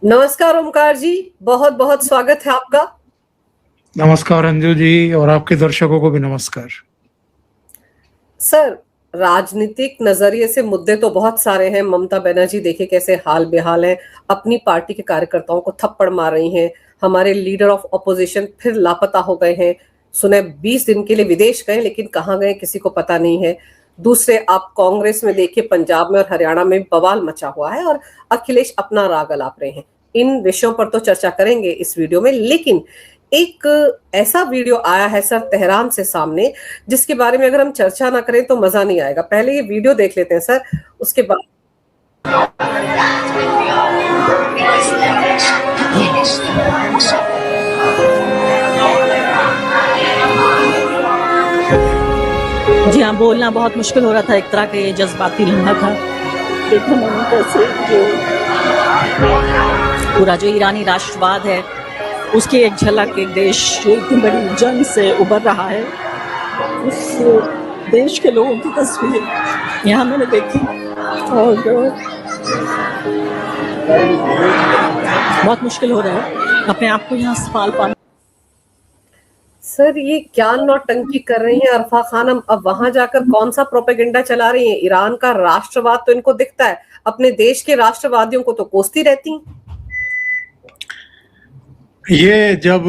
नमस्कार ओमकार जी, बहुत बहुत स्वागत है आपका। नमस्कार अंजू जी और आपके दर्शकों को भी नमस्कार। सर, राजनीतिक नजरिए से मुद्दे तो बहुत सारे हैं। ममता बनर्जी देखिए कैसे हाल बेहाल है, अपनी पार्टी के कार्यकर्ताओं को थप्पड़ मार रही हैं। हमारे लीडर ऑफ ऑपोजिशन फिर लापता हो गए हैं। सुने 20 दिन के लिए विदेश गए, लेकिन कहाँ गए किसी को पता नहीं है। दूसरे आप कांग्रेस में देखिए, पंजाब में और हरियाणा में बवाल मचा हुआ है और अखिलेश अपना राग अलाप रहे हैं। इन विषयों पर तो चर्चा करेंगे इस वीडियो में, लेकिन एक ऐसा वीडियो आया है सर तेहरान से सामने, जिसके बारे में अगर हम चर्चा ना करें तो मजा नहीं आएगा। पहले ये वीडियो देख लेते हैं सर, उसके बाद। जी हाँ, बोलना बहुत मुश्किल हो रहा था। एक तरह का ये जज्बाती लम्हा था। देखो मैंने कैसे जो पूरा जो ईरानी राष्ट्रवाद है उसकी एक झलक, एक देश जो इतनी बड़ी जंग से उबर रहा है, उस देश के लोगों की तस्वीर यहाँ मैंने देखी और बहुत मुश्किल हो रहा है अपने आप को यहाँ संभाल पाना। सर ये क्या नौटंकी कर रही हैं अरफा खानम? अब वहां जाकर कौन सा प्रोपेगेंडा चला रही हैं? ईरान का राष्ट्रवाद तो इनको दिखता है, अपने देश के राष्ट्रवादियों को तो कोसती रहती हैं। ये जब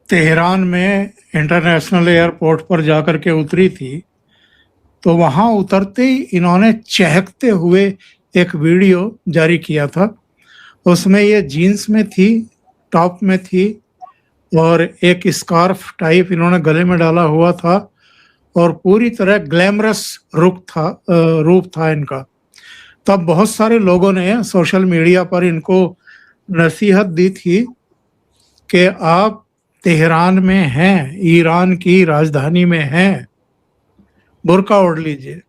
तेहरान में इंटरनेशनल एयरपोर्ट पर जाकर के उतरी थी तो वहां उतरते ही इन्होंने चहकते हुए एक वीडियो जारी किया था। उसमें ये जीन्स में थी, टॉप में थी और एक स्कार्फ टाइप इन्होंने गले में डाला हुआ था और पूरी तरह ग्लैमरस रूप था इनका। तब बहुत सारे लोगों ने सोशल मीडिया पर इनको नसीहत दी थी कि आप तेहरान में हैं, ईरान की राजधानी में हैं, बुर्का ओढ़ लीजिए,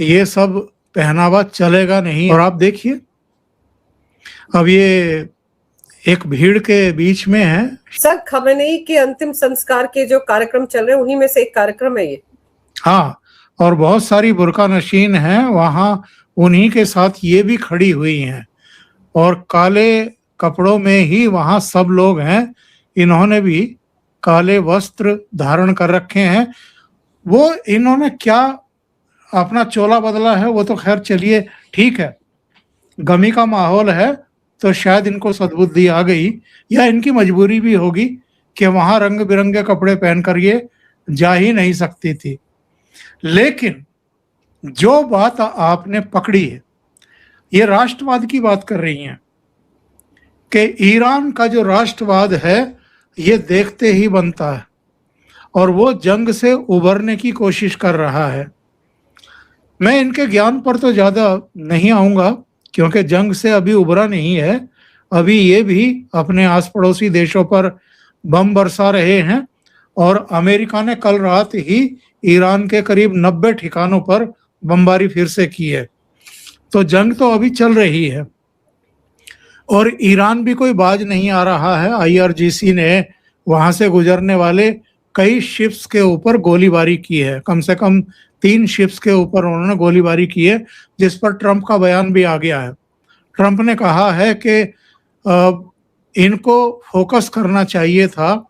ये सब पहनावा चलेगा नहीं। और आप देखिए अब ये एक भीड़ के बीच में है। सर खमेनी के अंतिम संस्कार के जो कार्यक्रम चल रहे हैं उन्हीं में से एक कार्यक्रम है ये। हाँ, और बहुत सारी बुर्का नशीन हैं वहाँ, उन्हीं के साथ ये भी खड़ी हुई हैं और काले कपड़ों में ही वहाँ सब लोग हैं। इन्होंने भी काले वस्त्र धारण कर रखे हैं। वो इन्होंने क्या अपना चोला बदला है वो तो खैर चलिए ठीक है, गमी का माहौल है तो शायद इनको सद्बुद्धि आ गई या इनकी मजबूरी भी होगी कि वहां रंग बिरंगे कपड़े पहनकर ये जा ही नहीं सकती थी। लेकिन जो बात आपने पकड़ी है, ये राष्ट्रवाद की बात कर रही हैं कि ईरान का जो राष्ट्रवाद है ये देखते ही बनता है और वो जंग से उबरने की कोशिश कर रहा है। मैं इनके ज्ञान पर तो ज़्यादा नहीं आऊँगा क्योंकि जंग से अभी उबरा नहीं है। अभी ये भी अपने आस पड़ोसी देशों पर बम बरसा रहे हैं और अमेरिका ने कल रात ही ईरान के करीब 90 ठिकानों पर बमबारी फिर से की है। तो जंग तो अभी चल रही है और ईरान भी कोई बाज नहीं आ रहा है। आईआरजीसी ने वहां से गुजरने वाले कई शिप्स के ऊपर गोलीबारी की है, कम से कम 3 शिप्स के ऊपर उन्होंने गोलीबारी की है, जिस पर ट्रंप का बयान भी आ गया है। ट्रंप ने कहा है कि इनको फोकस करना चाहिए था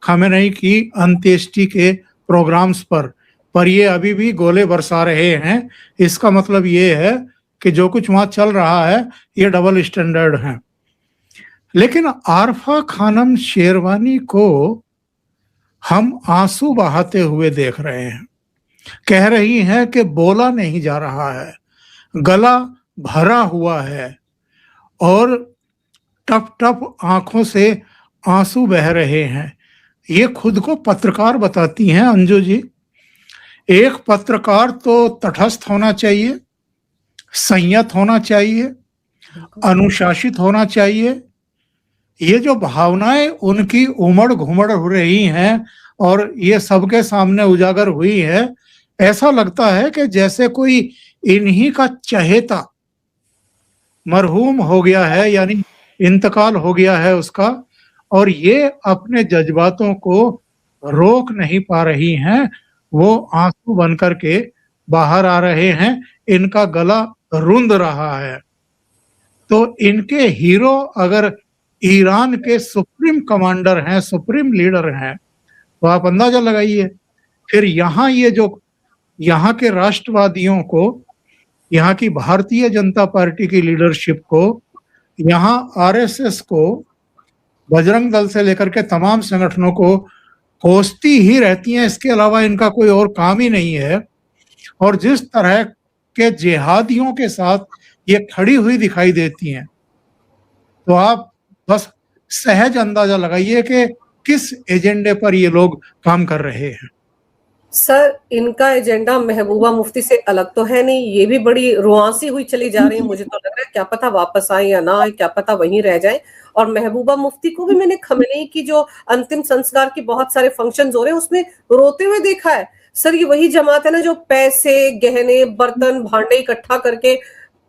खमेनी की अंत्येष्टि के प्रोग्राम्स पर ये अभी भी गोले बरसा रहे हैं। इसका मतलब ये है कि जो कुछ वहां चल रहा है ये डबल स्टैंडर्ड है। लेकिन आरफा खानम शेरवानी को हम आंसू बहाते हुए देख रहे हैं। कह रही हैं कि बोला नहीं जा रहा है, गला भरा हुआ है और टप टप आंखों से आंसू बह रहे हैं। ये खुद को पत्रकार बताती हैं अंजू जी। एक पत्रकार तो तटस्थ होना चाहिए, संयत होना चाहिए, अनुशासित होना चाहिए। ये जो भावनाएं उनकी उमड़ घुमड़ हो रही हैं और ये सबके सामने उजागर हुई है, ऐसा लगता है कि जैसे कोई इन्हीं का चहेता मरहूम हो गया है, यानी इंतकाल हो गया है उसका, और ये अपने जज्बातों को रोक नहीं पा रही हैं। वो आंसू बन करके बाहर आ रहे हैं, इनका गला रुंध रहा है। तो इनके हीरो अगर ईरान के सुप्रीम कमांडर हैं, सुप्रीम लीडर हैं, तो आप अंदाजा लगाइए फिर यहाँ ये जो यहाँ के राष्ट्रवादियों को, यहाँ की भारतीय जनता पार्टी की लीडरशिप को, यहाँ आरएसएस को, बजरंग दल से लेकर के तमाम संगठनों को कोसती ही रहती हैं, इसके अलावा इनका कोई और काम ही नहीं है। और जिस तरह के जिहादियों के साथ ये खड़ी हुई दिखाई देती हैं, तो आप बस सहज अंदाजा लगाइए कि किस एजेंडे पर ये लोग काम कर रहे हैं। सर, इनका एजेंडा महबूबा मुफ्ती से अलग तो है नहीं, ये भी बड़ी रुआंसी हुई चली जा रही है। मुझे तो लग रहा है क्या पता वापस आए या ना आए, क्या पता वहीं रह जाए। और महबूबा मुफ्ती को भी मैंने खमेनी की जो अंतिम संस्कार की बहुत सारे फंक्शंस हो रहे हैं उसमें रोते हुए देखा है। सर, ये वही जमात है ना जो पैसे, गहने, बर्तन, भांडे इकट्ठा करके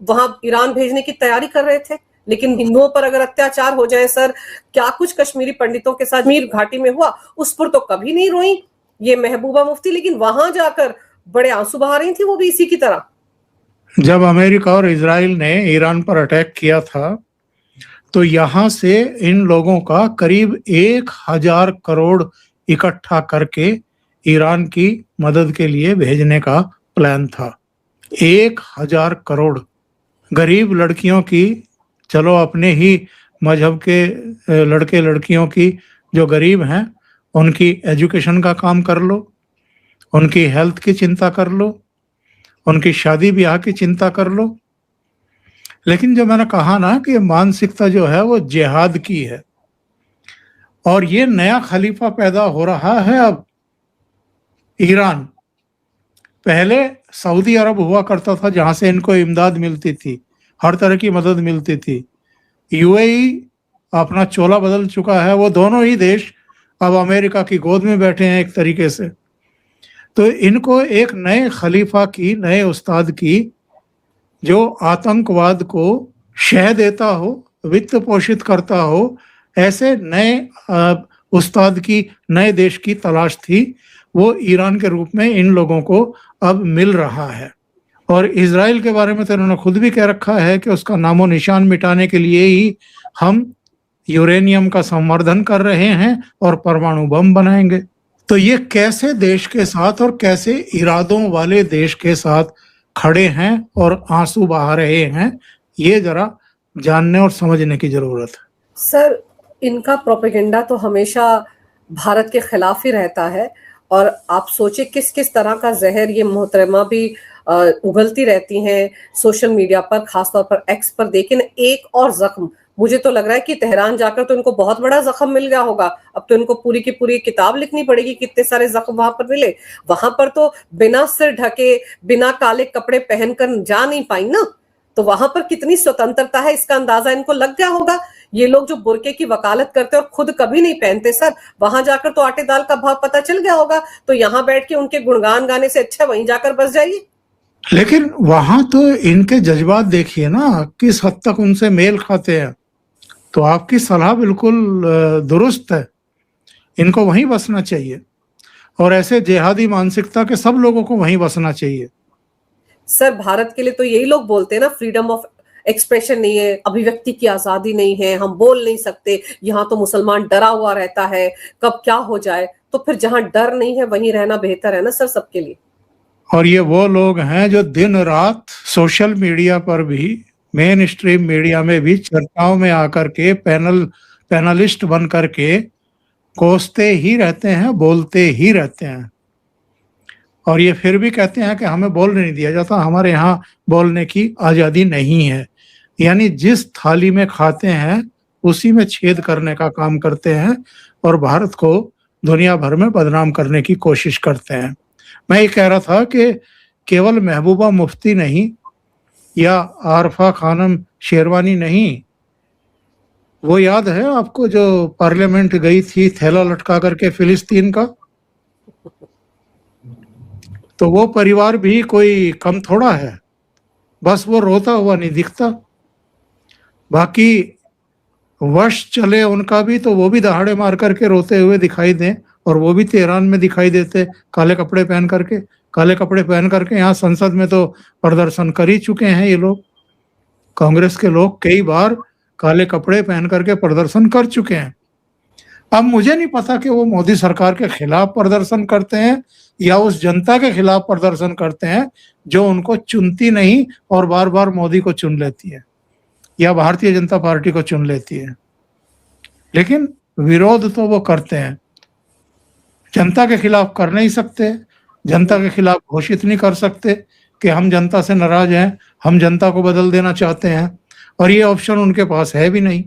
वहां ईरान भेजने की तैयारी कर रहे थे। लेकिन हिंदुओं पर अगर अत्याचार हो जाए सर, क्या कुछ कश्मीरी पंडितों के साथ मीर घाटी में हुआ, उस पर तो कभी नहीं रोई ये महबूबा मुफ्ती, लेकिन वहां जाकर बड़े आंसू बहा रही थी वो भी इसी की तरह। जब अमेरिका और इजराइल ने ईरान पर अटैक किया था, तो यहां से इन लोगों का करीब 1000 करोड़ इकट्ठा करके ईरान की मदद के लिए भेजने का प्लान था। 1000 करोड़ गरीब लड़कियों की, चलो अपने ही मजहब के लड़के लड़कियों की जो गरीब हैं उनकी एजुकेशन का काम कर लो, उनकी हेल्थ की चिंता कर लो, उनकी शादी ब्याह की चिंता कर लो। लेकिन जो मैंने कहा ना कि मानसिकता जो है वो जिहाद की है, और ये नया खलीफा पैदा हो रहा है अब। ईरान पहले सऊदी अरब हुआ करता था जहां से इनको इमदाद मिलती थी, हर तरह की मदद मिलती थी। यूएई अपना चोला बदल चुका है, वो दोनों ही देश अब अमेरिका की गोद में बैठे हैं एक तरीके से। तो इनको एक नए खलीफा की, नए उस्ताद की, जो आतंकवाद को शह देता हो, वित्त पोषित करता हो, ऐसे नए उस्ताद की, नए देश की तलाश थी। वो ईरान के रूप में इन लोगों को अब मिल रहा है। और इजराइल के बारे में तो इन्होंने खुद भी कह रखा है कि उसका नामो निशान मिटाने के लिए ही हम यूरेनियम का संवर्धन कर रहे हैं और परमाणु बम बनाएंगे। तो ये कैसे देश के साथ और कैसे इरादों वाले देश के साथ खड़े हैं और आंसू बहा रहे हैं, ये जरा जानने और समझने की जरूरत है। सर, इनका प्रोपेगेंडा तो हमेशा भारत के खिलाफ ही रहता है, और आप सोचिए किस किस तरह का जहर ये मोहतरमा भी उगलती रहती हैं सोशल मीडिया पर, खासतौर पर एक्स पर। लेकिन एक और जख्म मुझे तो लग रहा है कि तेहरान जाकर तो इनको बहुत बड़ा जख्म मिल गया होगा। अब तो इनको पूरी की पूरी किताब लिखनी पड़ेगी, कितने सारे जख्म वहां पर मिले। वहां पर तो बिना सिर ढके, बिना काले कपड़े पहनकर जा नहीं पाई ना, तो वहां पर कितनी स्वतंत्रता है इसका अंदाजा इनको लग गया होगा। ये लोग जो बुर्के की वकालत करते और खुद कभी नहीं पहनते सर, वहां जाकर तो आटे दाल का भाव पता चल गया होगा। तो यहाँ बैठ के उनके गुणगान गाने से अच्छा वहीं जाकर बस जाइए। लेकिन वहां तो इनके जज्बात देखिए ना, किस हद तक उनसे मेल खाते हैं। तो आपकी सलाह बिल्कुल दुरुस्त है, इनको वहीं बसना चाहिए, और ऐसे जिहादी मानसिकता के सब लोगों को वहीं बसना चाहिए। सर, भारत के लिए तो यही लोग बोलते हैं ना, फ्रीडम ऑफ एक्सप्रेशन नहीं है, अभिव्यक्ति की आजादी नहीं है, हम बोल नहीं सकते, यहाँ तो मुसलमान डरा हुआ रहता है, कब क्या हो जाए। तो फिर जहां डर नहीं है वहीं रहना बेहतर है ना सर, सबके लिए। और ये वो लोग हैं जो दिन रात सोशल मीडिया पर भी, मेन स्ट्रीम मीडिया में भी चर्चाओं में आकर के पैनलिस्ट बन करके कोसते ही रहते हैं, बोलते ही रहते हैं। और ये फिर भी कहते हैं कि हमें बोलने नहीं दिया जाता, हमारे यहाँ बोलने की आज़ादी नहीं है। यानी जिस थाली में खाते हैं उसी में छेद करने का काम करते हैं और भारत को दुनिया भर में बदनाम करने की कोशिश करते हैं। मैं ये कह रहा था कि केवल महबूबा मुफ्ती नहीं या आरफा खानम शेरवानी नहीं, वो याद है आपको जो पार्लियामेंट गई थी थैला लटका करके फिलिस्तीन का, तो वो परिवार भी कोई कम थोड़ा है। बस वो रोता हुआ नहीं दिखता, बाकी वश चले उनका भी तो वो भी दहाड़े मार करके रोते हुए दिखाई दें, और वो भी तेहरान में दिखाई देते काले कपड़े पहन करके। काले कपड़े पहन करके यहाँ संसद में तो प्रदर्शन कर ही चुके हैं ये लोग। कांग्रेस के लोग कई बार काले कपड़े पहन करके प्रदर्शन कर चुके हैं। अब मुझे नहीं पता कि वो मोदी सरकार के खिलाफ प्रदर्शन करते हैं या उस जनता के खिलाफ प्रदर्शन करते हैं जो उनको चुनती नहीं और बार बार मोदी को चुन लेती है या भारतीय जनता पार्टी को चुन लेती है, लेकिन विरोध तो वो करते हैं। जनता के खिलाफ कर नहीं सकते, जनता के खिलाफ घोषित नहीं कर सकते कि हम जनता से नाराज हैं, हम जनता को बदल देना चाहते हैं, और ये ऑप्शन उनके पास है भी नहीं।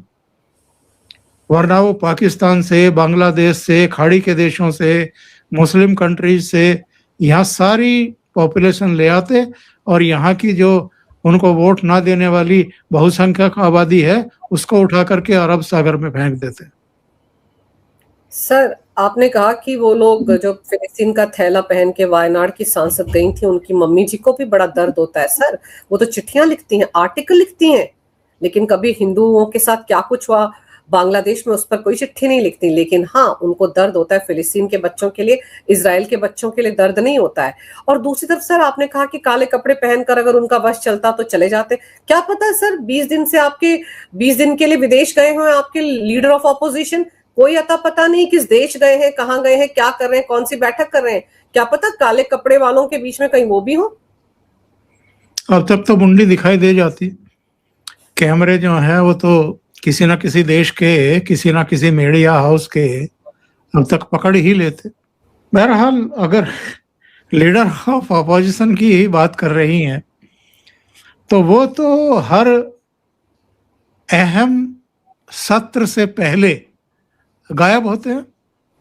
वरना वो पाकिस्तान से, बांग्लादेश से, खाड़ी के देशों से, मुस्लिम कंट्रीज से यहाँ सारी पॉपुलेशन ले आते और यहाँ की जो उनको वोट ना देने वाली बहुसंख्यक आबादी है उसको उठा करके अरब सागर में फेंक देते। सर, आपने कहा कि वो लोग जो फिलिस्तीन का थैला पहन के वायनाड की सांसद गई थी, उनकी मम्मी जी को भी बड़ा दर्द होता है। सर, वो तो चिट्ठियां लिखती हैं, आर्टिकल लिखती हैं, लेकिन कभी हिंदुओं के साथ क्या कुछ हुआ बांग्लादेश में उस पर कोई चिट्ठी नहीं लिखती। लेकिन हाँ, उनको दर्द होता है फिलिस्तीन के बच्चों के लिए, इजराइल के बच्चों के लिए दर्द नहीं होता है। और दूसरी तरफ सर, आपने कहा कि काले कपड़े पहनकर अगर उनका वश चलता तो चले जाते। क्या पता है सर, 20 दिन के लिए विदेश गए हुए आपके लीडर ऑफ ऑपोजिशन, कोई अता पता नहीं किस देश गए हैं, कहाँ गए हैं, क्या कर रहे हैं, कौन सी बैठक कर रहे हैं, क्या पता काले कपड़े वालों के बीच में कहीं वो भी हो। अब तब तो मुंडी दिखाई दे जाती। कैमरे जो है वो तो किसी ना किसी देश के, किसी ना किसी मीडिया हाउस के अब तक पकड़ ही लेते। बहरहाल, अगर लीडर ऑफ अपोजिशन की बात कर रही हैं तो वो तो हर अहम सत्र से पहले गायब होते हैं।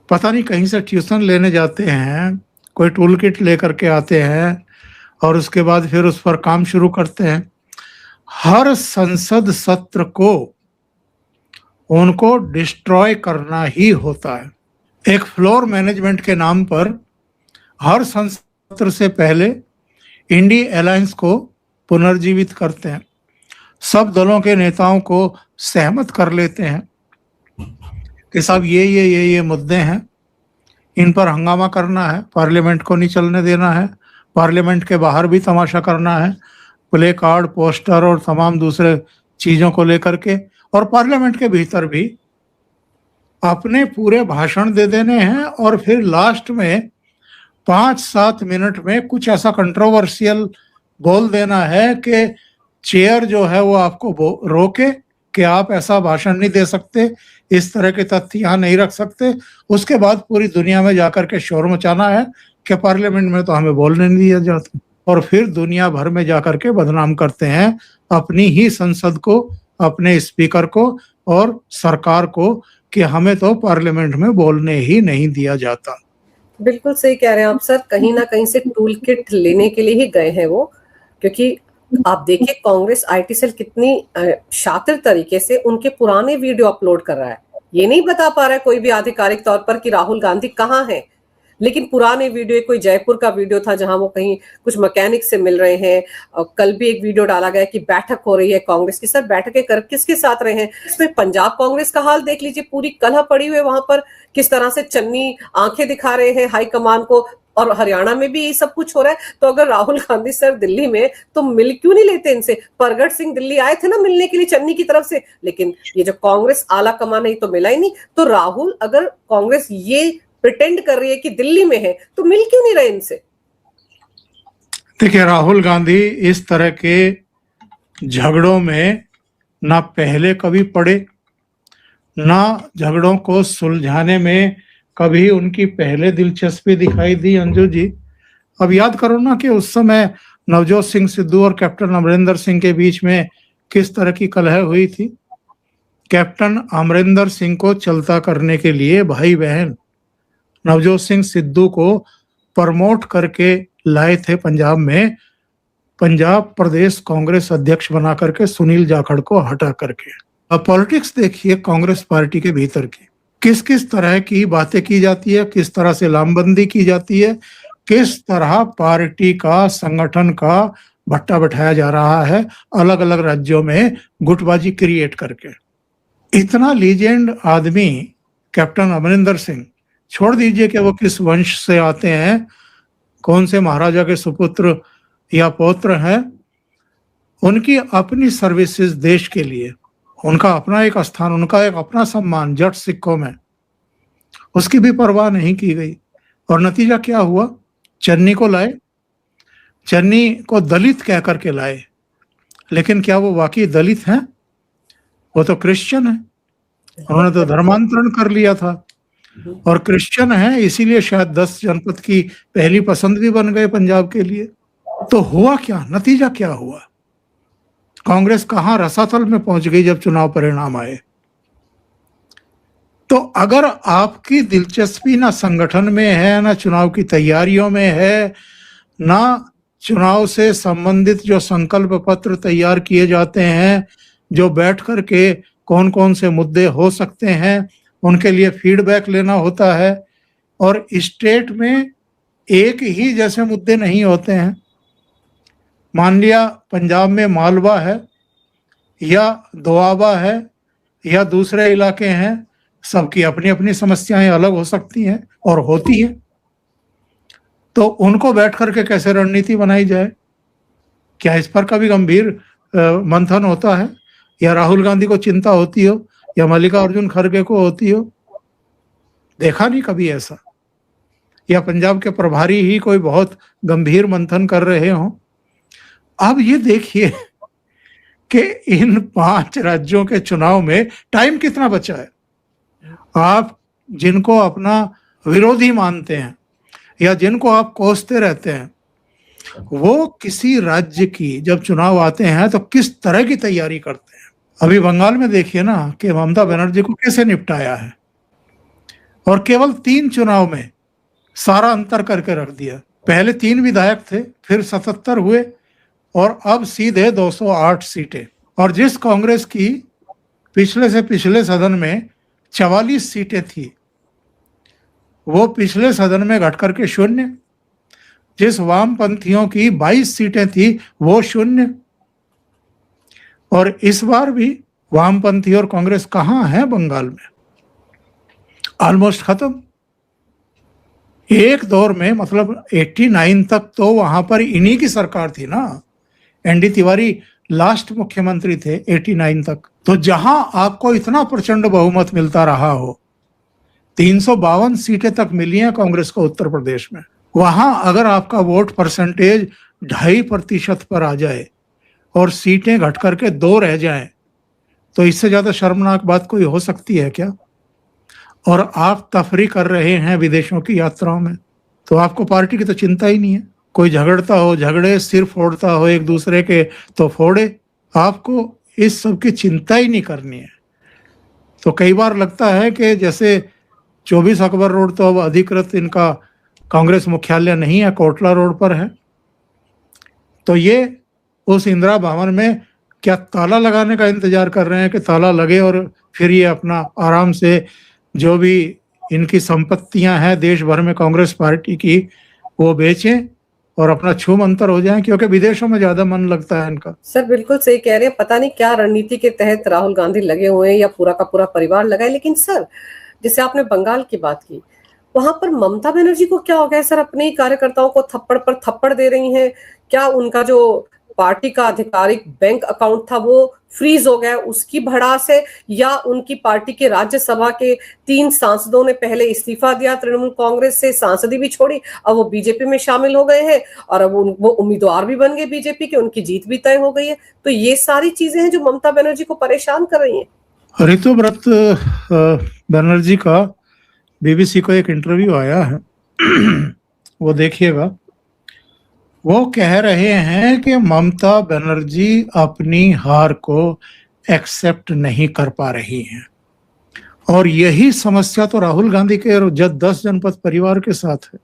पता नहीं कहीं से ट्यूशन लेने जाते हैं, कोई टूल किट लेकर के आते हैं और उसके बाद फिर उस पर काम शुरू करते हैं। हर संसद सत्र को उनको डिस्ट्रॉय करना ही होता है। एक फ्लोर मैनेजमेंट के नाम पर हर संसद सत्र से पहले इंडी अलायंस को पुनर्जीवित करते हैं, सब दलों के नेताओं को सहमत कर लेते हैं कि साहब ये मुद्दे हैं, इन पर हंगामा करना है, पार्लियामेंट को नहीं चलने देना है, पार्लियामेंट के बाहर भी तमाशा करना है, प्ले कार्ड, पोस्टर और तमाम दूसरे चीज़ों को लेकर के, और पार्लियामेंट के भीतर भी अपने पूरे भाषण दे देने हैं और फिर लास्ट में 5-7 मिनट में कुछ ऐसा कंट्रोवर्शियल बोल देना है कि चेयर जो है वो आपको रोके कि आप ऐसा भाषण नहीं दे सकते, इस तरह के तथ्य यहाँ नहीं रख सकते। उसके बाद पूरी दुनिया में जाकर के शोर मचाना है कि पार्लियामेंट में तो हमें बोलने नहीं दिया जाता, और फिर दुनिया भर में जाकर के बदनाम करते हैं अपनी ही संसद को, अपने स्पीकर को और सरकार को कि हमें तो पार्लियामेंट में बोलने ही नहीं दिया जाता। बिल्कुल सही कह रहे हैं आप सर, कहीं ना कहीं से टूल किट लेने के लिए ही गए हैं वो, क्योंकि आप देखिए कांग्रेस आईटी सेल कितनी शातिर तरीके से उनके पुराने वीडियो अपलोड कर रहा है। ये नहीं बता पा रहा है कोई भी आधिकारिक तौर पर कि राहुल गांधी कहाँ हैं, लेकिन पुराने वीडियो, कोई जयपुर का वीडियो था जहां वो कहीं कुछ मैकेनिक से मिल रहे हैं, और कल भी एक वीडियो डाला गया कि बैठक हो रही है कांग्रेस की। सर, बैठकें कर किसके साथ रहे हैं? इसमें पंजाब कांग्रेस का हाल देख लीजिए, पूरी कलह पड़ी हुई है वहां पर, किस तरह से चन्नी आंखें दिखा रहे हैं हाईकमान को, और हरियाणा में भी ये सब कुछ हो रहा है। तो अगर राहुल गांधी सर दिल्ली में, तो मिल क्यों नहीं लेते इनसे? प्रगट सिंह दिल्ली आए थे ना मिलने के लिए चन्नी की तरफ से, लेकिन ये जो कांग्रेस आला कमान है तो मिला ही नहीं। तो राहुल, अगर कांग्रेस ये प्रिटेंड कर रही है कि दिल्ली में है, तो मिल क्यों नहीं रहे इनसे? देखिए, राहुल गांधी इस तरह के झगड़ों में ना पहले कभी पड़े, ना झगड़ों को सुलझाने में कभी उनकी पहले दिलचस्पी दिखाई दी। अंजू जी, अब याद करो ना कि उस समय नवजोत सिंह सिद्धू और कैप्टन अमरिंदर सिंह के बीच में किस तरह की कलह हुई थी। कैप्टन अमरिंदर सिंह को चलता करने के लिए भाई बहन नवजोत सिंह सिद्धू को प्रमोट करके लाए थे पंजाब में, पंजाब प्रदेश कांग्रेस अध्यक्ष बना करके सुनील जाखड़ को हटा करके। अब पॉलिटिक्स देखिए कांग्रेस पार्टी के भीतर की, किस किस तरह की बातें की जाती है, किस तरह से लामबंदी की जाती है, किस तरह पार्टी का, संगठन का भट्टा बैठाया जा रहा है अलग अलग राज्यों में गुटबाजी क्रिएट करके। इतना लीजेंड आदमी कैप्टन अमरिंदर सिंह, छोड़ दीजिए कि वो किस वंश से आते हैं, कौन से महाराजा के सुपुत्र या पौत्र हैं, उनकी अपनी सर्विसेज देश के लिए, उनका अपना एक स्थान, उनका एक अपना सम्मान जट सिक्कों में, उसकी भी परवाह नहीं की गई। और नतीजा क्या हुआ? चन्नी को लाए, चन्नी को दलित कह करके लाए, लेकिन क्या वो वाकई दलित हैं? वो तो क्रिश्चियन है, उन्होंने तो धर्मांतरण कर लिया था, और क्रिश्चियन है इसीलिए शायद 10 जनपद की पहली पसंद भी बन गए पंजाब के लिए। तो हुआ क्या? नतीजा क्या हुआ? कांग्रेस कहां रसातल में पहुंच गई जब चुनाव परिणाम आए। तो अगर आपकी दिलचस्पी ना संगठन में है, ना चुनाव की तैयारियों में है, ना चुनाव से संबंधित जो संकल्प पत्र तैयार किए जाते हैं, जो बैठ करके कौन कौन से मुद्दे हो सकते हैं उनके लिए फीडबैक लेना होता है, और स्टेट में एक ही जैसे मुद्दे नहीं होते हैं। मान लिया पंजाब में मालवा है या दोआबा है या दूसरे इलाके हैं, सबकी अपनी अपनी समस्याएं अलग हो सकती हैं और होती हैं। तो उनको बैठ करके कैसे रणनीति बनाई जाए? क्या इस पर कभी गंभीर मंथन होता है? या राहुल गांधी को चिंता होती हो, या मल्लिकार्जुन खड़गे को होती हो? देखा नहीं कभी ऐसा। या पंजाब के प्रभारी ही कोई बहुत गंभीर मंथन कर रहे हो? अब ये देखिए कि इन 5 राज्यों के चुनाव में टाइम कितना बचा है। आप जिनको अपना विरोधी मानते हैं या जिनको आप कोसते रहते हैं, वो किसी राज्य की जब चुनाव आते हैं तो किस तरह की तैयारी करते हैं। अभी बंगाल में देखिए ना कि ममता बनर्जी को कैसे निपटाया है, और केवल 3 चुनाव में सारा अंतर करके रख दिया। पहले 3 विधायक थे, फिर 77 हुए, और अब सीधे 208 सीटें। और जिस कांग्रेस की पिछले से पिछले सदन में 44 सीटें थी, वो पिछले सदन में घट करके 0। जिस वामपंथियों की 22 सीटें थी वो 0। और इस बार भी वामपंथी और कांग्रेस कहां है बंगाल में? ऑलमोस्ट खत्म। एक दौर में मतलब 89 तक तो वहां पर इन्हीं की सरकार थी ना। एनडी तिवारी लास्ट मुख्यमंत्री थे 89 तक। तो जहां आपको इतना प्रचंड बहुमत मिलता रहा हो, 352 सीटें तक मिली हैं कांग्रेस को उत्तर प्रदेश में, वहां अगर आपका वोट परसेंटेज 2.5% पर आ जाए और सीटें घट करके 2 रह जाएं, तो इससे ज्यादा शर्मनाक बात कोई हो सकती है क्या? और आप तफरी कर रहे हैं विदेशों की यात्राओं में, तो आपको पार्टी की तो चिंता ही नहीं है। कोई झगड़ता हो झगड़े, सिर फोड़ता हो एक दूसरे के तो फोड़े, आपको इस सब की चिंता ही नहीं करनी है। तो कई बार लगता है कि जैसे 24 अकबर रोड तो अब अधिकृत इनका कांग्रेस मुख्यालय नहीं है, कोटला रोड पर है, तो ये उस इंदिरा भवन में क्या ताला लगाने का इंतजार कर रहे हैं कि ताला लगे और फिर ये अपना आराम से जो भी इनकी संपत्तियां हैं देश भर में कांग्रेस पार्टी की वो बेचें और अपना छूम अंतर हो जाए, क्योंकि विदेशों में ज्यादा मन लगता है इनका। सर बिल्कुल सही कह रहे हैं। पता नहीं क्या रणनीति के तहत राहुल गांधी लगे हुए हैं या पूरा का पूरा परिवार लगा है। लेकिन सर, जैसे आपने बंगाल की बात की, वहां पर ममता बनर्जी को क्या हो गया सर? अपने ही कार्यकर्ताओं को थप्पड़ पर थप्पड़ दे रही हैं। क्या उनका जो पार्टी का आधिकारिक बैंक अकाउंट था वो फ्रीज हो गया, उसकी भड़ास है? या उनकी पार्टी के राज्यसभा के 3 सांसदों ने पहले इस्तीफा दिया तृणमूल कांग्रेस से, सांसदी भी छोड़ी, अब वो बीजेपी में शामिल हो गए हैं और अब वो उम्मीदवार भी बन गए बीजेपी के, उनकी जीत भी तय हो गई है। तो ये सारी चीजें हैं जो ममता बनर्जी को परेशान कर रही हैं। ऋतुव्रत बनर्जी का बीबीसी को एक इंटरव्यू आया है, वो देखिएगा। वो कह रहे हैं कि ममता बनर्जी अपनी हार को एक्सेप्ट नहीं कर पा रही हैं, और यही समस्या तो राहुल गांधी के 10 जनपद परिवार के साथ है।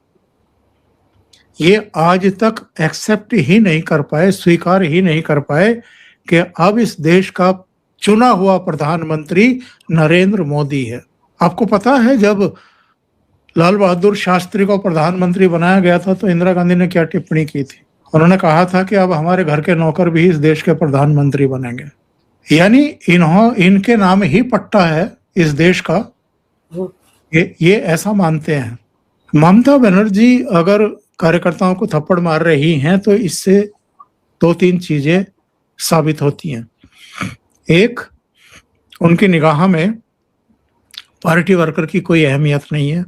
ये आज तक एक्सेप्ट ही नहीं कर पाए, स्वीकार ही नहीं कर पाए कि अब इस देश का चुना हुआ प्रधानमंत्री नरेंद्र मोदी है। आपको पता है जब लाल बहादुर शास्त्री को प्रधानमंत्री बनाया गया था तो इंदिरा गांधी ने क्या टिप्पणी की थी? उन्होंने कहा था कि अब हमारे घर के नौकर भी इस देश के प्रधानमंत्री बनेंगे। यानी इनके नाम ही पट्टा है इस देश का, ये ऐसा मानते हैं। ममता बनर्जी अगर कार्यकर्ताओं को थप्पड़ मार रही हैं तो इससे 2-3 चीजें साबित होती हैं। एक, उनकी निगाह में पार्टी वर्कर की कोई अहमियत नहीं है,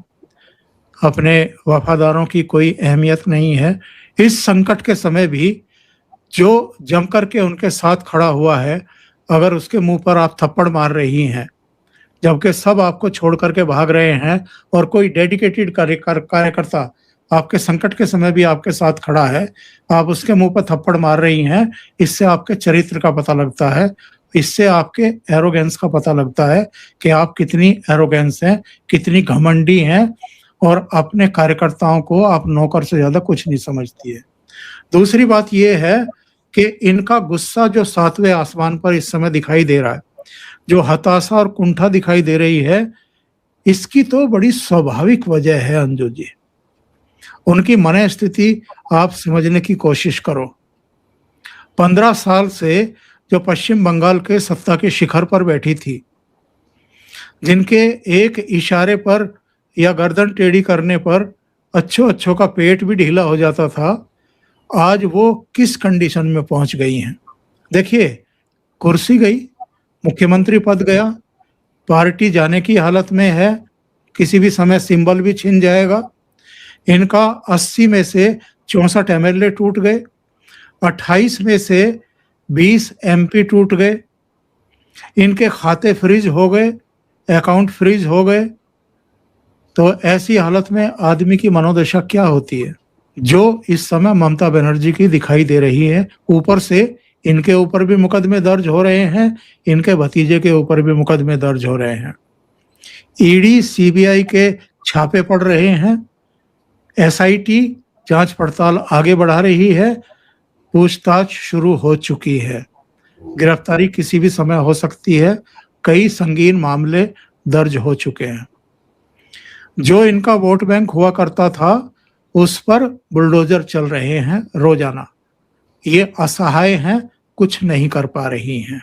अपने वफादारों की कोई अहमियत नहीं है। इस संकट के समय भी जो जम करके उनके साथ खड़ा हुआ है, अगर उसके मुंह पर आप थप्पड़ मार रही हैं, जबकि सब आपको छोड़ करके भाग रहे हैं और कोई डेडिकेटेड कार्यकर्ता आपके संकट के समय भी आपके साथ खड़ा है, आप उसके मुंह पर थप्पड़ मार रही हैं, इससे आपके चरित्र का पता लगता है, इससे आपके एरोगेंस का पता लगता है कि आप कितनी एरोगेंस हैं, कितनी घमंडी हैं और अपने कार्यकर्ताओं को आप नौकर से ज्यादा कुछ नहीं समझती है। दूसरी बात यह है कि इनका गुस्सा जो 7वें आसमान पर इस समय दिखाई दे रहा है, जो हताशा और कुंठा दिखाई दे रही है, इसकी तो बड़ी स्वाभाविक वजह है अंजू जी। उनकी मन स्थिति आप समझने की कोशिश करो। 15 साल से जो पश्चिम बंगाल के सत्ता के शिखर पर बैठी थी, जिनके एक इशारे पर या गर्दन टेढ़ी करने पर अच्छों का पेट भी ढीला हो जाता था, आज वो किस कंडीशन में पहुंच गई हैं। देखिए, कुर्सी गई, मुख्यमंत्री पद गया, पार्टी जाने की हालत में है, किसी भी समय सिंबल भी छिन जाएगा। इनका 80 में से 64 एमएलए टूट गए, 28 में से 20 एमपी टूट गए, इनके खाते फ्रीज हो गए, अकाउंट फ्रीज हो गए। तो ऐसी हालत में आदमी की मनोदशा क्या होती है, जो इस समय ममता बनर्जी की दिखाई दे रही है। ऊपर से इनके ऊपर भी मुकदमे दर्ज हो रहे हैं, इनके भतीजे के ऊपर भी मुकदमे दर्ज हो रहे हैं, ईडी सीबीआई के छापे पड़ रहे हैं, एसआईटी जांच पड़ताल आगे बढ़ा रही है, पूछताछ शुरू हो चुकी है, गिरफ्तारी किसी भी समय हो सकती है, कई संगीन मामले दर्ज हो चुके हैं। जो इनका वोट बैंक हुआ करता था, उस पर बुलडोजर चल रहे हैं रोजाना। ये असहाय हैं, कुछ नहीं कर पा रही हैं,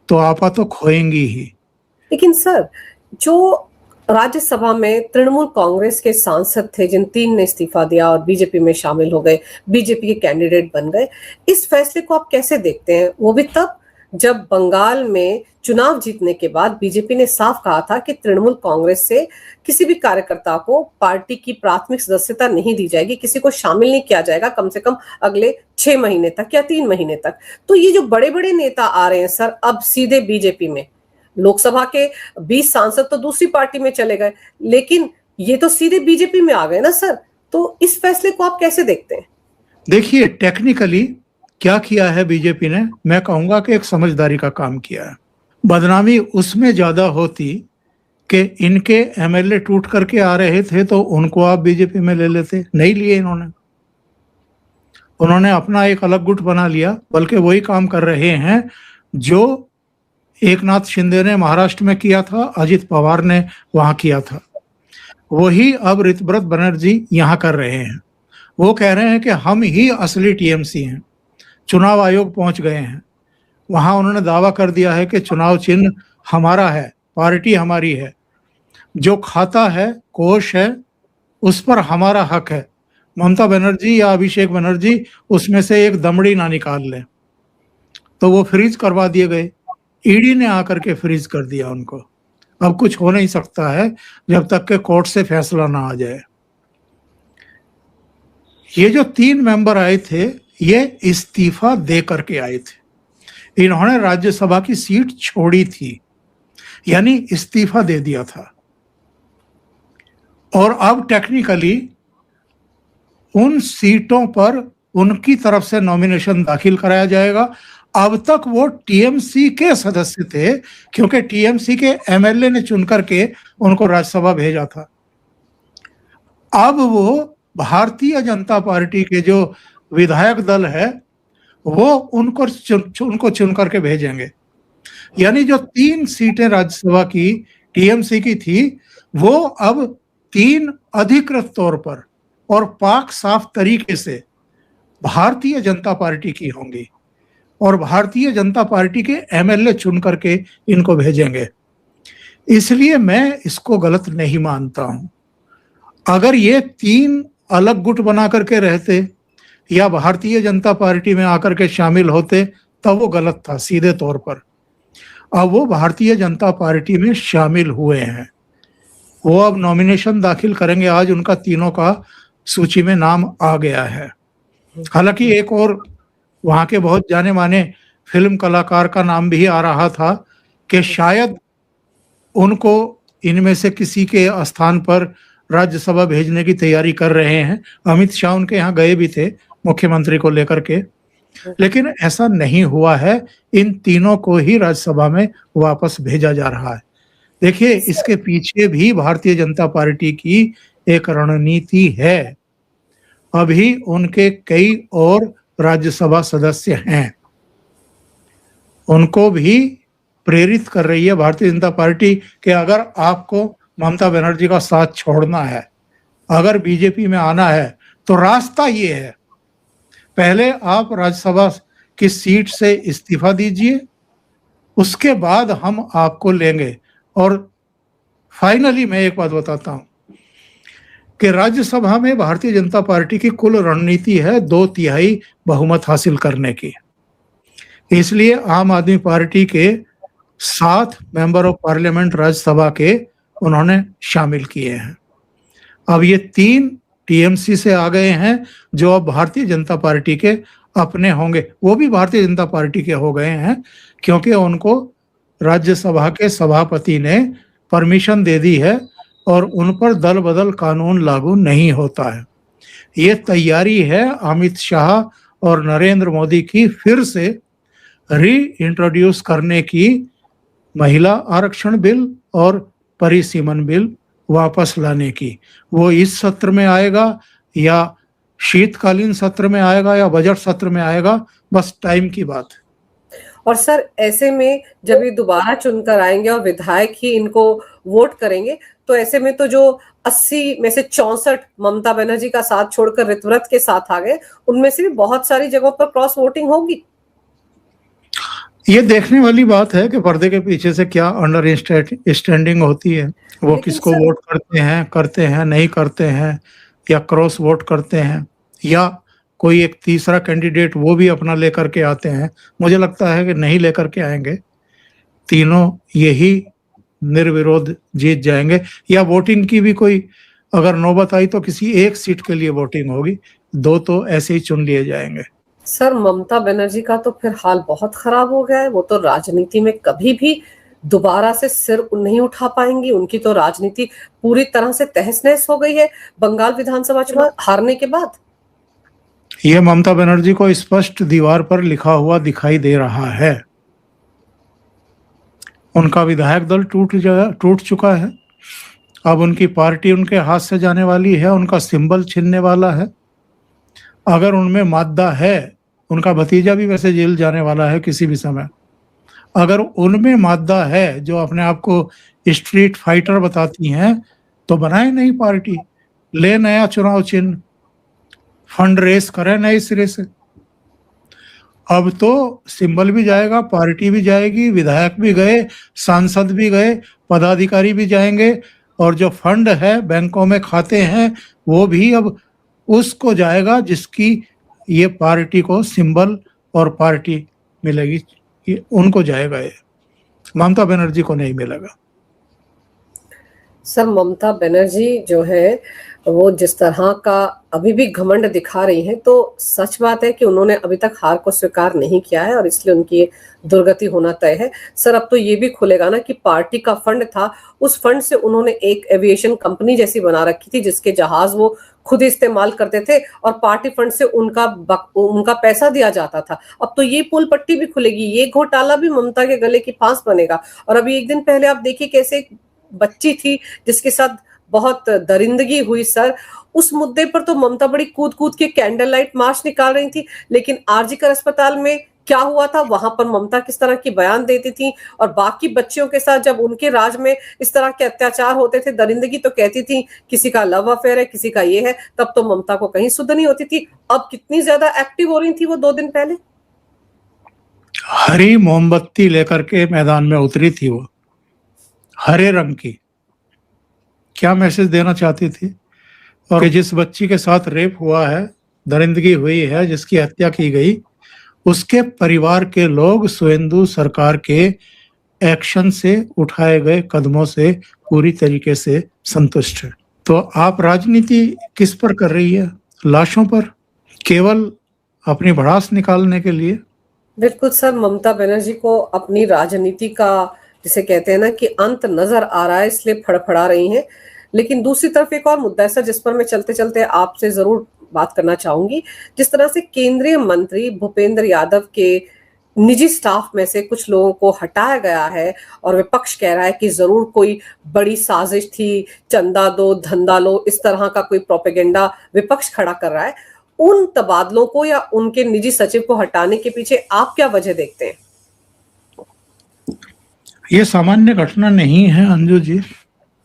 तो आपा तो खोएंगी ही। लेकिन सर, जो राज्यसभा में तृणमूल कांग्रेस के सांसद थे, जिन 3 ने इस्तीफा दिया और बीजेपी में शामिल हो गए, बीजेपी के कैंडिडेट बन गए, इस फैसले को आप कैसे देखते हैं? वो भी तब जब बंगाल में चुनाव जीतने के बाद बीजेपी ने साफ कहा था कि तृणमूल कांग्रेस से किसी भी कार्यकर्ता को पार्टी की प्राथमिक सदस्यता नहीं दी जाएगी, किसी को शामिल नहीं किया जाएगा, कम से कम अगले 6 महीने तक या 3 महीने तक। तो ये जो बड़े बड़े नेता आ रहे हैं सर, अब सीधे बीजेपी में, लोकसभा के 20 सांसद तो दूसरी पार्टी में चले गए, लेकिन ये तो सीधे बीजेपी में आ गए ना सर। तो इस फैसले को आप कैसे देखते हैं? देखिए, टेक्निकली क्या किया है बीजेपी ने, मैं कहूंगा कि एक समझदारी का काम किया है। बदनामी उसमें ज्यादा होती कि इनके एमएलए टूट करके आ रहे थे तो उनको आप बीजेपी में ले लेते, नहीं लिए उन्होंने अपना एक अलग गुट बना लिया। बल्कि वही काम कर रहे हैं जो एकनाथ शिंदे ने महाराष्ट्र में किया था, अजित पवार ने वहां किया था, वही अब ऋतव्रत बनर्जी यहां कर रहे हैं। वो कह रहे हैं कि हम ही असली टीएमसी हैं। चुनाव आयोग पहुंच गए हैं, वहां उन्होंने दावा कर दिया है कि चुनाव चिन्ह हमारा है, पार्टी हमारी है, जो खाता है, कोष है, उस पर हमारा हक है। ममता बनर्जी या अभिषेक बनर्जी उसमें से एक दमड़ी ना निकाल लें। तो वो फ्रीज करवा दिए गए, ईडी ने आकर के फ्रीज कर दिया उनको। अब कुछ हो नहीं सकता है जब तक के कोर्ट से फैसला ना आ जाए। ये जो 3 मेंबर आए थे, ये इस्तीफा दे करके आए थे। इन्होंने राज्यसभा की सीट छोड़ी थी, यानी इस्तीफा दे दिया था। और अब टेक्निकली उन सीटों पर उनकी तरफ से नॉमिनेशन दाखिल कराया जाएगा। अब तक वो टीएमसी के सदस्य थे, क्योंकि टीएमसी के एमएलए ने चुनकर के उनको राज्यसभा भेजा था। अब वो भारतीय जनता पार्टी के जो विधायक दल है, वो उनको चुन करके भेजेंगे। यानी जो 3 सीटें राज्यसभा की टीएमसी की थी, वो अब 3 अधिकृत तौर पर और पाक साफ तरीके से भारतीय जनता पार्टी की होंगी और भारतीय जनता पार्टी के एमएलए चुन करके इनको भेजेंगे। इसलिए मैं इसको गलत नहीं मानता हूं। अगर ये 3 अलग गुट बना करके रहते, या भारतीय जनता पार्टी में आकर के शामिल होते तब वो गलत था सीधे तौर पर। अब वो भारतीय जनता पार्टी में शामिल हुए हैं, वो अब नॉमिनेशन दाखिल करेंगे। आज उनका तीनों का सूची में नाम आ गया है। हालांकि एक और वहां के बहुत जाने माने फिल्म कलाकार का नाम भी आ रहा था कि शायद उनको इनमें से किसी के स्थान पर राज्यसभा भेजने की तैयारी कर रहे हैं। अमित शाह उनके यहाँ गए भी थे मुख्यमंत्री को लेकर के, लेकिन ऐसा नहीं हुआ है। इन तीनों को ही राज्यसभा में वापस भेजा जा रहा है। देखिए, इसके पीछे भी भारतीय जनता पार्टी की एक रणनीति है। अभी उनके कई और राज्यसभा सदस्य हैं, उनको भी प्रेरित कर रही है भारतीय जनता पार्टी कि अगर आपको ममता बनर्जी का साथ छोड़ना है, अगर बीजेपी में आना है, तो रास्ता ये है, पहले आप राज्यसभा की सीट से इस्तीफा दीजिए, उसके बाद हम आपको लेंगे। और फाइनली मैं एक बात बताता हूं कि राज्यसभा में भारतीय जनता पार्टी की कुल रणनीति है 2/3 बहुमत हासिल करने की। इसलिए आम आदमी पार्टी के 7 मेंबर ऑफ पार्लियामेंट राज्यसभा के उन्होंने शामिल किए हैं। अब ये 3 टीएमसी से आ गए हैं जो अब भारतीय जनता पार्टी के अपने होंगे। वो भी भारतीय जनता पार्टी के हो गए हैं क्योंकि उनको राज्यसभा के सभापति ने परमिशन दे दी है और उन पर दल बदल कानून लागू नहीं होता है। ये तैयारी है अमित शाह और नरेंद्र मोदी की फिर से री इंट्रोड्यूस करने की, महिला आरक्षण बिल और परिसीमन बिल वापस लाने की। वो इस सत्र में आएगा या शीतकालीन सत्र में आएगा या बजट सत्र में आएगा, बस टाइम की बात है। और सर, ऐसे में जब ये दोबारा चुनकर आएंगे और विधायक ही इनको वोट करेंगे, तो ऐसे में तो जो 80 में से 64 ममता बनर्जी का साथ छोड़कर ऋतव्रत के साथ आ गए, उनमें से भी बहुत सारी जगहों पर क्रॉस वोटिंग होगी। ये देखने वाली बात है कि पर्दे के पीछे से क्या अंडर स्टैंडिंग होती है। वो किसको वोट करते हैं नहीं करते हैं, या क्रॉस वोट करते हैं, या कोई एक तीसरा कैंडिडेट वो भी अपना लेकर के आते हैं। मुझे लगता है कि नहीं लेकर के आएंगे, तीनों यही निर्विरोध जीत जाएंगे। या वोटिंग की भी कोई अगर नौबत आई तो किसी एक सीट के लिए वोटिंग होगी, 2 तो ऐसे ही चुन लिए जाएंगे। सर, ममता बनर्जी का तो फिर हाल बहुत खराब हो गया है। वो तो राजनीति में कभी भी दोबारा से सिर नहीं उठा पाएंगी। उनकी तो राजनीति पूरी तरह से तहस नहस हो गई है बंगाल विधानसभा चुनाव हारने के बाद। ये ममता बनर्जी को स्पष्ट दीवार पर लिखा हुआ दिखाई दे रहा है। उनका विधायक दल टूट चुका है। अब उनकी पार्टी उनके हाथ से जाने वाली है, उनका सिंबल छिनने वाला है। अगर उनमें मादा है, उनका भतीजा भी वैसे जेल जाने वाला है किसी भी समय। अगर उनमें मादा है जो अपने आप को स्ट्रीट फाइटर बताती हैं, तो बनाए नई पार्टी, ले नया चुनाव चिन्ह, फंड रेस करें नए सिरे से। अब तो सिंबल भी जाएगा, पार्टी भी जाएगी, विधायक भी गए, सांसद भी गए, पदाधिकारी भी जाएंगे, और जो फंड है बैंकों में खाते हैं वो भी अब उसको जाएगा जिसकी ये पार्टी को सिंबल और पार्टी मिलेगी, ये उनको जाएगा। ये ममता बनर्जी को नहीं मिलेगा। सर, ममता बनर्जी जो है वो जिस तरह का अभी भी घमंड दिखा रही हैं, तो सच बात है कि उन्होंने अभी तक हार को स्वीकार नहीं किया है और इसलिए उनकी दुर्गति होना तय है। सर, अब तो ये भी खुलेगा ना कि पार्टी का फंड था, उस फंड से उन्होंने एक एविएशन कंपनी जैसी बना रखी थी जिसके जहाज वो खुद इस्तेमाल करते थे और पार्टी फंड से उनका पैसा दिया जाता था। अब तो ये पुल पट्टी भी खुलेगी, ये घोटाला भी ममता के गले की फांस बनेगा। और अभी एक दिन पहले आप देखिए कैसे एक बच्ची थी जिसके साथ बहुत दरिंदगी हुई। सर, उस मुद्दे पर तो ममता बड़ी कूद कूद के कैंडल लाइट मार्च निकाल रही थी, लेकिन आरजीकर अस्पताल में क्या हुआ था, वहां पर ममता किस तरह की बयान देती थी, और बाकी बच्चियों के साथ जब उनके राज में इस तरह के अत्याचार होते थे, दरिंदगी, तो कहती थी किसी का लव अफेयर है, किसी का ये है, तब तो ममता को कहीं सुध नहीं होती थी। अब कितनी ज्यादा एक्टिव हो रही थी वो 2 दिन पहले। हरी मोमबत्ती लेकर के मैदान में उतरी थी वो, हरे रंग की। क्या मैसेज देना चाहती थी? और जिस बच्ची के साथ रेप हुआ है दरिंदगी हुई है, जिसकी हत्या की गई, उसके परिवार के लोग सुवेंदु सरकार के एक्शन से, उठाए गए कदमों से पूरी तरीके से संतुष्ट है। तो आप राजनीति किस पर कर रही है? लाशों पर, केवल अपनी भड़ास निकालने के लिए? बिल्कुल सर, ममता बनर्जी को अपनी राजनीति का, जिसे कहते हैं ना, कि अंत नजर आ रहा है, इसलिए फड़फड़ा रही हैं। लेकिन दूसरी तरफ एक और मुद्दा है सर, जिस पर मैं चलते चलते आपसे जरूर बात करना चाहूंगी। जिस तरह से केंद्रीय मंत्री भूपेंद्र यादव के निजी स्टाफ में से कुछ लोगों को हटाया गया है और विपक्ष कह रहा है कि जरूर कोई बड़ी साजिश थी, चंदा दो धंधा लो, इस तरह का कोई प्रोपेगेंडा विपक्ष खड़ा कर रहा है। उन तबादलों को या उनके निजी सचिव को हटाने के पीछे आप क्या वजह देखते हैं? ये सामान्य घटना नहीं है अंजू जी,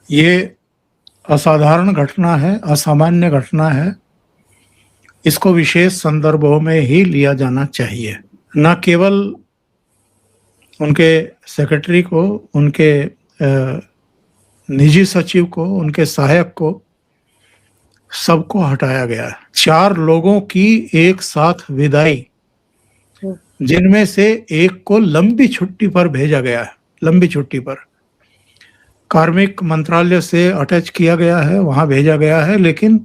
ये असाधारण घटना है, असामान्य घटना है। इसको विशेष संदर्भों में ही लिया जाना चाहिए। न केवल उनके सेक्रेटरी को, उनके निजी सचिव को, उनके सहायक को, सबको हटाया गया है। 4 लोगों की एक साथ विदाई, जिनमें से एक को लंबी छुट्टी पर भेजा गया है। लंबी छुट्टी पर कार्मिक मंत्रालय से अटैच किया गया है, वहां भेजा गया है, लेकिन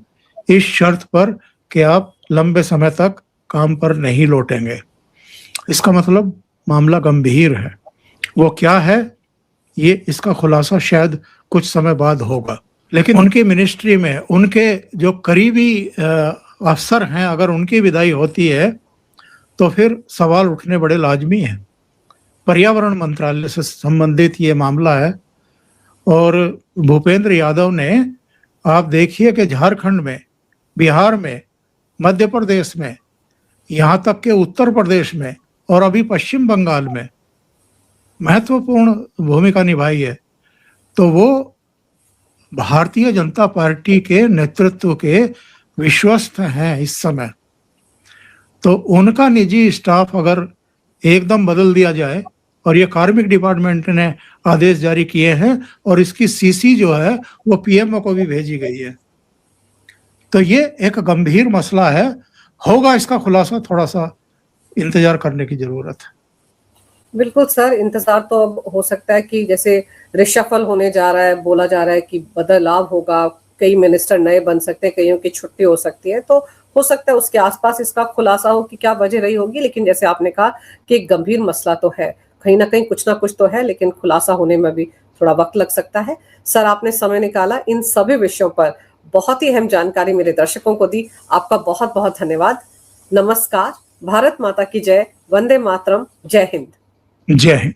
इस शर्त पर कि आप लंबे समय तक काम पर नहीं लौटेंगे। इसका मतलब मामला गंभीर है। वो क्या है, ये इसका खुलासा शायद कुछ समय बाद होगा। लेकिन उनकी मिनिस्ट्री में उनके जो करीबी अफसर हैं, अगर उनकी विदाई होती है तो फिर सवाल उठने बड़े लाजमी हैं। पर्यावरण मंत्रालय से संबंधित ये मामला है और भूपेंद्र यादव ने, आप देखिए कि झारखंड में, बिहार में, मध्य प्रदेश में, यहाँ तक के उत्तर प्रदेश में और अभी पश्चिम बंगाल में महत्वपूर्ण भूमिका निभाई है। तो वो भारतीय जनता पार्टी के नेतृत्व के विश्वस्त हैं इस समय। तो उनका निजी स्टाफ अगर एकदम बदल दिया जाए, और ये कार्मिक डिपार्टमेंट ने आदेश जारी किए हैं और इसकी सीसी जो है वो पीएमओ को भी भेजी गई है, तो ये एक गंभीर मसला है। होगा इसका खुलासा, थोड़ा सा इंतजार करने की जरूरत है। बिल्कुल सर, इंतजार तो अब हो सकता है कि जैसे रिशफल होने जा रहा है, बोला जा रहा है कि बदलाव होगा, कई मिनिस्टर नए बन सकते हैं, कईयों की छुट्टी हो सकती है, तो हो सकता है उसके आसपास इसका खुलासा हो कि क्या वजह रही होगी। लेकिन जैसे आपने कहा कि एक गंभीर मसला तो है, कहीं ना कहीं कुछ ना कुछ तो है, लेकिन खुलासा होने में भी थोड़ा वक्त लग सकता है। सर, आपने समय निकाला, इन सभी विषयों पर बहुत ही अहम जानकारी मेरे दर्शकों को दी, आपका बहुत बहुत धन्यवाद। नमस्कार, भारत माता की जय, वंदे मातरम, जय हिंद। जय हिंद।